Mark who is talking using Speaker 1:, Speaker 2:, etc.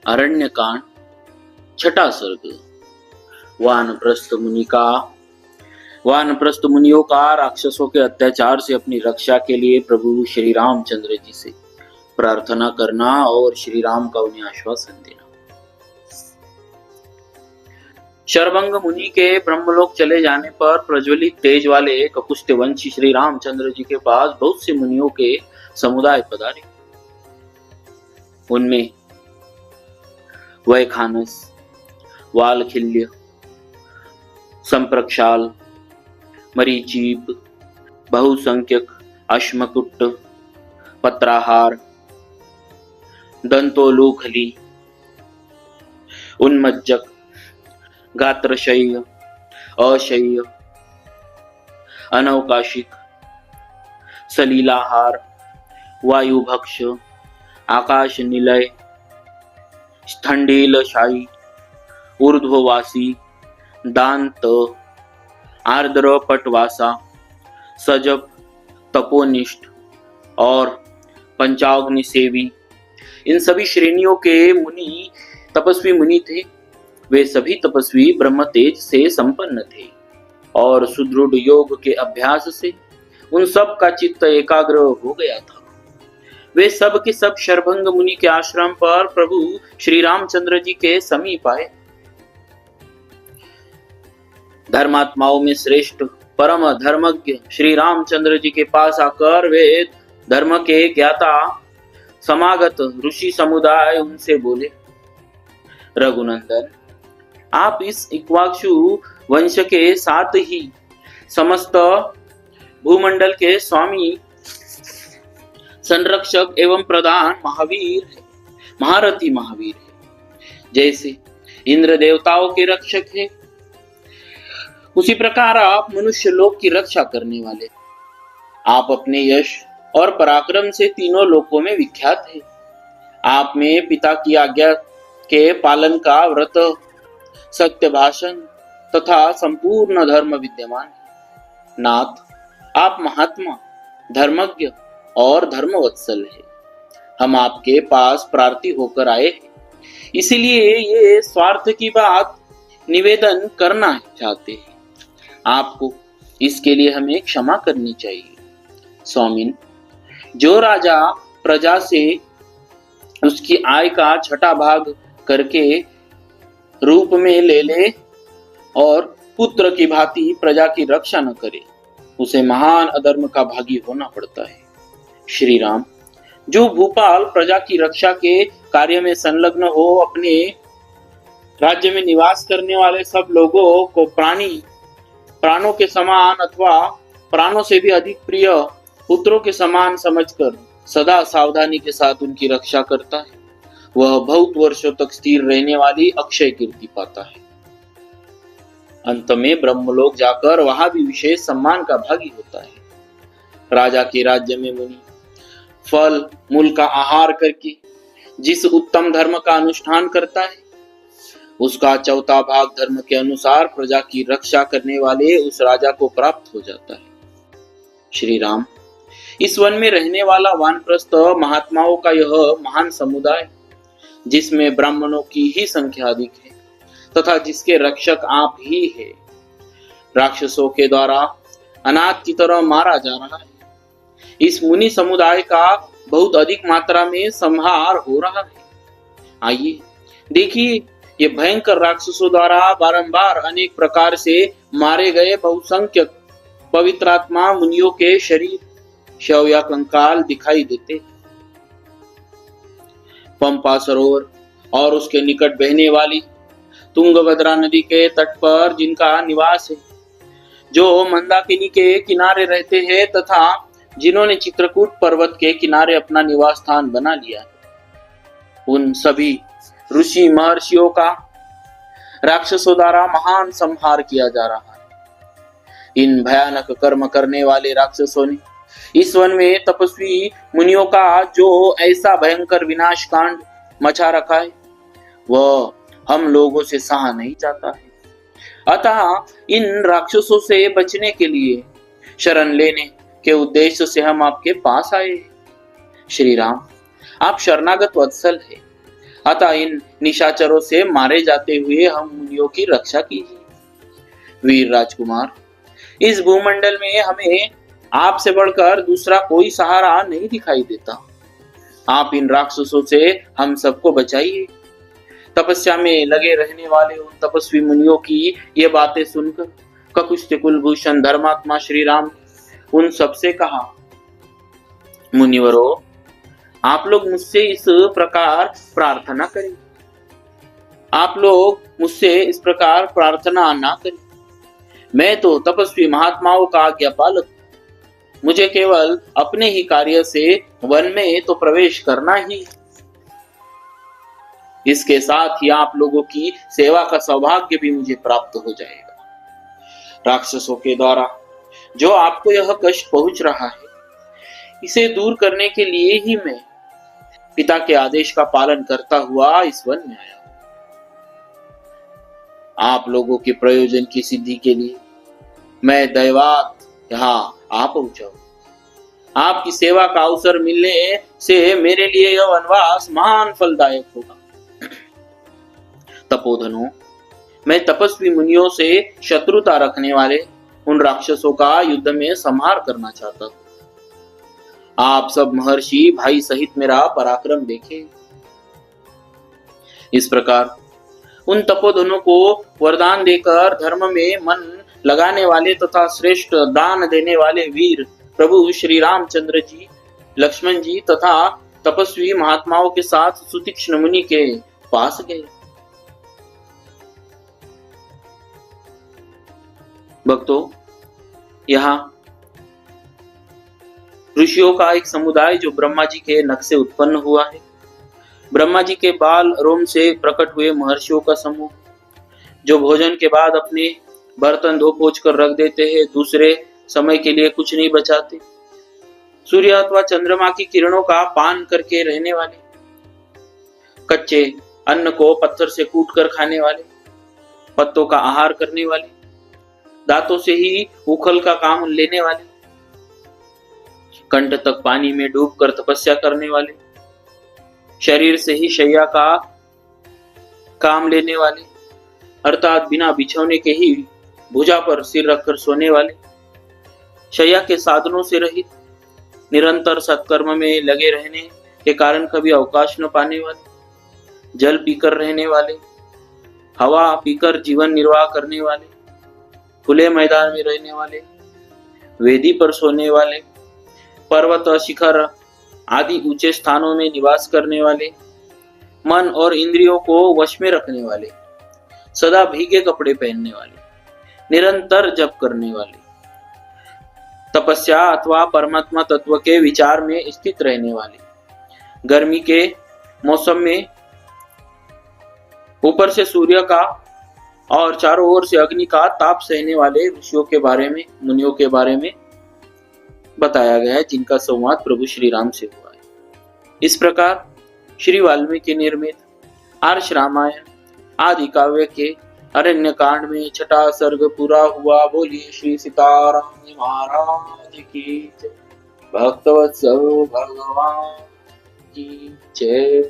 Speaker 1: अरण्यकांड छठा सर्ग। वानप्रस्थ मुनियों का राक्षसों के अत्याचार से अपनी रक्षा के लिए प्रभु श्री रामचंद्र जी से प्रार्थना करना और श्री राम का उन्हें आश्वासन देना। शरभंग मुनि के ब्रह्मलोक चले जाने पर प्रज्वलित तेज वाले ककुस्थ वंशी श्री रामचंद्र जी के पास बहुत से मुनियों के समुदाय पधारे। उनमें वैखानस, वालखिल्य, संप्रक्षाल, मरीचीप, बहुसंख्यक, अश्मकुट्ट, पत्राहार, दंतोलूखली, उन्मज्जक, गात्रशय्य, अशय्य, अनवकाशिक, सलीलाहार, वायुभक्ष, आकाश निलय, स्थंडीलशायी, ऊर्ध्ववासी, दांत, आर्द्र पटवासा, सजप, तपोनिष्ठ और पंचाग्नि सेवी, इन सभी श्रेणियों के मुनि तपस्वी मुनि थे। वे सभी तपस्वी ब्रह्म तेज से संपन्न थे और सुदृढ़ योग के अभ्यास से उन सब का चित्त एकाग्र हो गया था। वे सब के सब शरभंग मुनि के आश्रम पर प्रभु श्री रामचंद्र जी के समीप आए। धर्मात्माओं में श्रेष्ठ परम धर्मज्ञ श्री रामचंद्र जी के पास आकर वे धर्म के ज्ञाता समागत ऋषि समुदाय उनसे बोले, रघुनंदन, आप इस इक्ष्वाकु वंश के साथ ही समस्त भूमंडल के स्वामी, संरक्षक एवं प्रधान महावीर है, महारथी महावीर है। जैसे इंद्र देवताओं के रक्षक है, उसी प्रकार आप मनुष्य लोक की रक्षा करने वाले। आप अपने यश और पराक्रम से तीनों लोकों में विख्यात है। आप में पिता की आज्ञा के पालन का व्रत, सत्य भाषण तथा संपूर्ण धर्म विद्यमान है। नाथ, आप महात्मा, धर्मज्ञ और धर्मवत्सल है। हम आपके पास प्रार्थी होकर आए हैं, इसीलिए ये स्वार्थ की बात निवेदन करना चाहते हैं। आपको इसके लिए हमें क्षमा करनी चाहिए। स्वामिन, जो राजा प्रजा से उसकी आय का छठा भाग करके रूप में ले ले और पुत्र की भांति प्रजा की रक्षा न करे, उसे महान अधर्म का भागी होना पड़ता है। श्री राम, जो भूपाल प्रजा की रक्षा के कार्य में संलग्न हो, अपने राज्य में निवास करने वाले सब लोगों को प्राणों के समान अथवा प्राणों से भी अधिक प्रिय पुत्रों के समान समझकर सदा सावधानी के साथ उनकी रक्षा करता है, वह बहुत वर्षों तक स्थिर रहने वाली अक्षय कीर्ति पाता है। अंत में ब्रह्मलोक जाकर वहां भी विशेष सम्मान का भागी होता है। राजा के राज्य में मुनि फल मूल का आहार करके जिस उत्तम धर्म का अनुष्ठान करता है, उसका चौथा भाग धर्म के अनुसार प्रजा की रक्षा करने वाले उस राजा को प्राप्त हो जाता है। श्री राम, इस वन में रहने वाला वानप्रस्थ महात्माओं का यह महान समुदाय, जिसमें ब्राह्मणों की ही संख्या अधिक है तथा जिसके रक्षक आप ही है, राक्षसों के द्वारा अनाथ की तरह मारा जा रहा है। इस मुनि समुदाय का बहुत अधिक मात्रा में संहार हो रहा है। आइए देखिए, ये भयंकर राक्षसों द्वारा बारंबार अनेक प्रकार से मारे गए बहुसंख्यक पवित्रात्मा मुनियों के शरीर, शव या कंकाल दिखाई देते। पंपा सरोवर और उसके निकट बहने वाली तुंगभद्रा नदी के तट पर जिनका निवास है, जो मंदाकिनी के किनारे रहते हैं तथा जिन्होंने चित्रकूट पर्वत के किनारे अपना निवास स्थान बना लिया है, उन सभी ऋषि महर्षियों का राक्षसों द्वारा महान संहार किया जा रहा है। इन भयानक कर्म करने वाले राक्षसों ने इस वन में तपस्वी मुनियों का जो ऐसा भयंकर विनाश कांड मचा रखा है, वह हम लोगों से सहा नहीं जाता है। अतः इन राक्षसों से बचने के लिए शरण लेने के उद्देश्य से हम आपके पास आए। श्री राम, आप शरणागत वत्सल है, अतः इन निशाचरों से मारे जाते हुए हम मुनियों की रक्षा कीजिए। वीर राजकुमार, इस भूमंडल में हमें आपसे बढ़कर दूसरा कोई सहारा नहीं दिखाई देता। आप इन राक्षसों से हम सबको बचाइए। तपस्या में लगे रहने वाले उन तपस्वी मुनियों की ये बातें सुनकर ककुस्थ कुलभूषण धर्मात्मा श्री राम उन सबसे कहा, मुनिवरों, आप लोग मुझसे इस प्रकार प्रार्थना करें। आप लोग मुझसे इस प्रकार प्रार्थना ना करें। मैं तो तपस्वी महात्माओं का आज्ञापालक, मुझे केवल अपने ही कार्य से वन में तो प्रवेश करना ही, इसके साथ ही आप लोगों की सेवा का सौभाग्य भी मुझे प्राप्त हो जाएगा। राक्षसों के द्वारा जो आपको यह कष्ट पहुंच रहा है, इसे दूर करने के लिए ही मैं पिता के आदेश का पालन करता हुआ इस वन में आया हूं। आप लोगों के प्रयोजन की सिद्धि के लिए मैं दैवात यहाँ आ पहुंचा हूं। आपकी सेवा का अवसर मिलने से मेरे लिए यह वनवास महान फलदायक होगा। तपोधनो, मैं तपस्वी मुनियों से शत्रुता रखने वाले उन राक्षसों का युद्ध में संहार करना चाहता हूं। आप सब महर्षि भाई सहित मेरा पराक्रम देखें। इस प्रकार उन तपोधनों को वरदान देकर धर्म में मन लगाने वाले तथा श्रेष्ठ दान देने वाले वीर प्रभु श्री रामचंद्र जी, लक्ष्मण जी तथा तपस्वी महात्माओं के साथ सुतीक्ष्ण मुनि के पास गए। भक्तों, यहाँ ऋषियों का एक समुदाय जो ब्रह्मा जी के नख से उत्पन्न हुआ है, ब्रह्मा जी के बाल रोम से प्रकट हुए महर्षियों का समूह, जो भोजन के बाद अपने बर्तन धो पोंछ कर रख देते हैं, दूसरे समय के लिए कुछ नहीं बचाते, सूर्य अथवा चंद्रमा की किरणों का पान करके रहने वाले, कच्चे अन्न को पत्थर से कूट कर खाने वाले, पत्तों का आहार करने वाले, दांतों से ही उखल का काम लेने वाले, कंठ तक पानी में डूबकर तपस्या करने वाले, शरीर से ही शैया का काम लेने वाले, अर्थात बिना बिछौने के ही भुजा पर सिर रखकर सोने वाले, शैया के साधनों से रहित, निरंतर सत्कर्म में लगे रहने के कारण कभी अवकाश न पाने वाले, जल पीकर रहने वाले, हवा पीकर जीवन निर्वाह करने वाले, खुले मैदान में रहने वाले, वेदी पर सोने वाले, पर्वत शिखर आदि ऊंचे स्थानों में निवास करने वाले, मन और इंद्रियों को वश में रखने वाले, सदा भीगे कपड़े पहनने वाले, निरंतर जप करने वाले, तपस्या अथवा परमात्मा तत्व के विचार में स्थित रहने वाले, गर्मी के मौसम में ऊपर से सूर्य का और चारों ओर से अग्नि का ताप सहने वाले ऋषियों के बारे में, मुनियों के बारे में बताया गया है, जिनका संवाद प्रभु श्री राम से हुआ है। इस प्रकार श्री वाल्मीकि निर्मित आर्ष रामायण आदि काव्य के अरण्य कांड में छठा सर्ग पूरा हुआ। बोलिए श्री सीताराम महाराज की जय। भक्तवत्सल भगवान की जय।